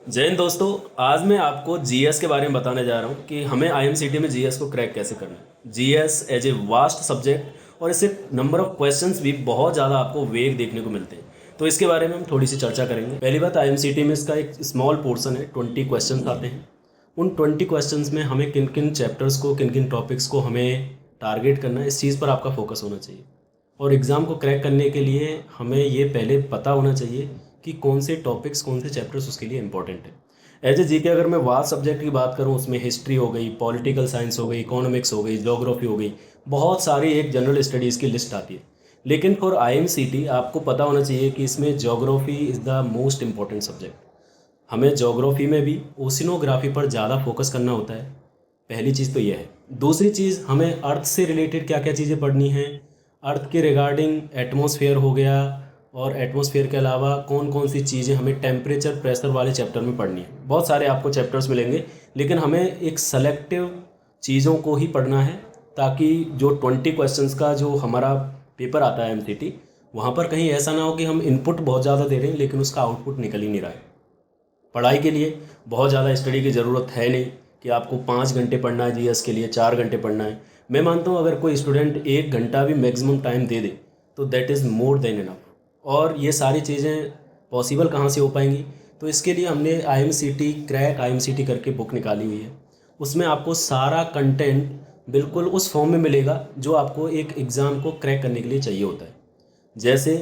जय हिंद दोस्तों। आज मैं आपको जीएस के बारे में बताने जा रहा हूँ कि हमें आईएमसीटी में जीएस को क्रैक कैसे करना है। GS as a vast subject और इससे नंबर ऑफ क्वेश्चंस भी बहुत ज़्यादा आपको वेग देखने को मिलते हैं। तो इसके बारे में हम थोड़ी सी चर्चा करेंगे। पहली बात, आईएमसीटी में इसका एक स्मॉल पोर्शन है, 20 क्वेश्चन आते हैं। उन 20 क्वेश्चंस में हमें किन किन चैप्टर्स को, किन किन टॉपिक्स को हमें टारगेट करना है, इस चीज़ पर आपका फोकस होना चाहिए। और एग्ज़ाम को क्रैक करने के लिए हमें ये पहले पता होना चाहिए कि कौन से टॉपिक्स, कौन से चैप्टर्स उसके लिए इंपॉर्टेंट है। एज ए जीके अगर मैं वास्ट सब्जेक्ट की बात करूँ, उसमें हिस्ट्री हो गई, पॉलिटिकल साइंस हो गई, इकोनॉमिक्स हो गई, ज्योग्राफी हो गई, बहुत सारी एक जनरल स्टडीज़ की लिस्ट आती है। लेकिन फॉर आईएमसीटी आपको पता होना चाहिए कि इसमें geography is the most important subject. हमें ज्योग्राफी में भी ओशिनोग्राफी पर ज़्यादा फोकस करना होता है। पहली चीज़ तो यह है। दूसरी चीज़, हमें अर्थ से रिलेटेड क्या क्या चीज़ें पढ़नी हैं, अर्थ के रिगार्डिंग एटमॉस्फेयर हो गया, और एटमॉस्फेयर के अलावा कौन कौन सी चीज़ें हमें टेम्परेचर प्रेशर वाले चैप्टर में पढ़नी है। बहुत सारे आपको चैप्टर्स मिलेंगे, लेकिन हमें एक सेलेक्टिव चीज़ों को ही पढ़ना है, ताकि जो 20 क्वेश्चंस का जो हमारा पेपर आता है एमसीटी, वहाँ पर कहीं ऐसा ना हो कि हम इनपुट बहुत ज़्यादा दे रहे हैं लेकिन उसका आउटपुट निकल ही नहीं रहा है। पढ़ाई के लिए बहुत ज़्यादा स्टडी की ज़रूरत है नहीं कि आपको 5 घंटे पढ़ना है, जीएस के लिए 4 घंटे पढ़ना है। मैं मानता हूँ अगर कोई स्टूडेंट 1 घंटा भी मैक्सिमम टाइम दे दे तो that is more than enough. और ये सारी चीज़ें पॉसिबल कहाँ से हो पाएंगी? तो इसके लिए हमने आईएमसीटी क्रैक आईएमसीटी करके बुक निकाली हुई है। उसमें आपको सारा कंटेंट बिल्कुल उस फॉर्म में मिलेगा जो आपको एक एग्ज़ाम को क्रैक करने के लिए चाहिए होता है। जैसे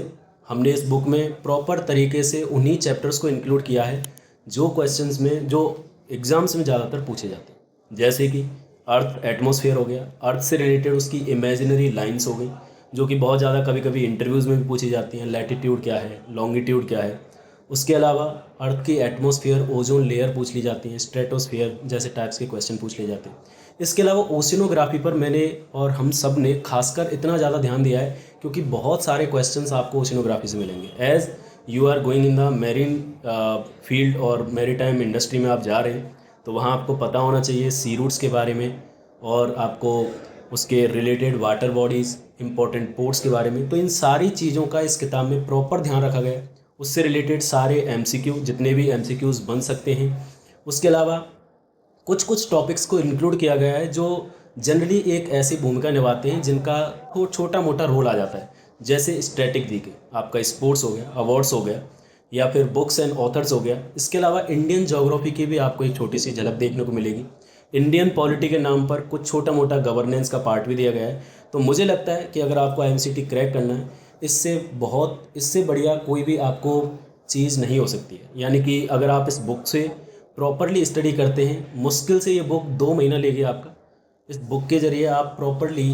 हमने इस बुक में प्रॉपर तरीके से उन्हीं चैप्टर्स को इंक्लूड किया है जो क्वेश्चंस में, जो एग्ज़ाम्स में ज़्यादातर पूछे जाते हैं। जैसे कि अर्थ एटमॉस्फेयर हो गया, अर्थ से रिलेटेड उसकी इमेजिनरी लाइंस हो गई, जो कि बहुत ज़्यादा कभी कभी इंटरव्यूज़ में भी पूछी जाती हैं। लैटिट्यूड क्या है, लॉन्गिट्यूड क्या है। उसके अलावा अर्थ की एटमॉस्फेयर, ओजोन लेयर पूछ ली जाती हैं, स्ट्रेटोस्फेयर जैसे टाइप्स के क्वेश्चन पूछ लिए जाते हैं। इसके अलावा ओशिनोग्राफी पर मैंने और हम सब ने खासकर इतना ज़्यादा ध्यान दिया है क्योंकि बहुत सारे क्वेश्चंस आपको ओशिनोग्राफी से मिलेंगे। As you are going in the marine field और मेरीटाइम इंडस्ट्री में आप जा रहे हैं, तो वहाँ आपको पता होना चाहिए सी रूट्स के बारे में, और आपको उसके related water bodies, important ports के बारे में। तो इन सारी चीज़ों का इस किताब में प्रॉपर ध्यान रखा गया है। उससे रिलेटेड सारे एमसीक्यू, जितने भी एमसीक्यूज़ बन सकते हैं। उसके अलावा कुछ कुछ टॉपिक्स को इंक्लूड किया गया है जो जनरली एक ऐसी भूमिका निभाते हैं जिनका तो छोटा मोटा रोल आ जाता है। जैसे स्टैटिक जीके, आपका स्पोर्ट्स हो गया, अवार्ड्स हो गया, या फिर बुक्स एंड ऑथर्स हो गया। इसके अलावा इंडियन ज्योग्राफी की भी आपको एक छोटी सी झलक देखने को मिलेगी। इंडियन पॉलिटी के नाम पर कुछ छोटा मोटा गवर्नेंस का पार्ट भी दिया गया है। तो मुझे लगता है कि अगर आपको आईएमसीटी क्रैक करना है, इससे बढ़िया कोई भी आपको चीज़ नहीं हो सकती है। यानी कि अगर आप इस बुक से प्रॉपरली स्टडी करते हैं, मुश्किल से ये बुक 2 महीना लेगी आपका। इस बुक के ज़रिए आप प्रॉपरली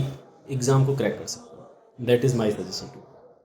एग्ज़ाम को क्रैक कर सकते हो। That is my suggestion to.